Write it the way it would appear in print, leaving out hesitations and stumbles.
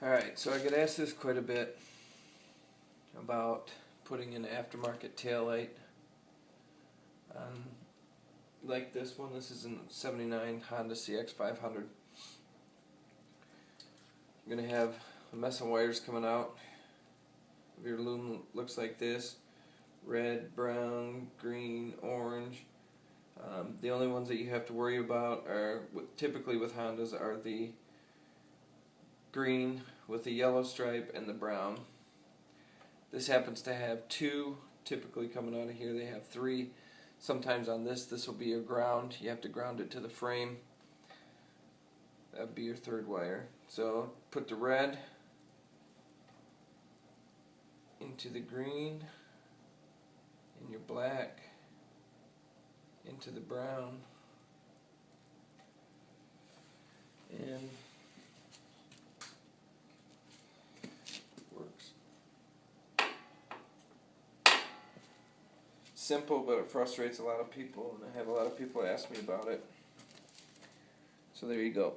Alright, so I get asked this quite a bit about putting an aftermarket taillight on, like this one. This is a '79 Honda CX500. You're going to have a mess of wires coming out. Your loom looks like this: red, brown, green, orange. The only ones that you have to worry about are, typically with Hondas, are the green with the yellow stripe and the brown. This happens to have two typically coming out of here. They have three. Sometimes on this will be your ground. You have to ground it to the frame. That would be your third wire. So put the red into the green, and your black into the brown, and works. Simple, but it frustrates a lot of people, and I have a lot of people ask me about it. So there you go.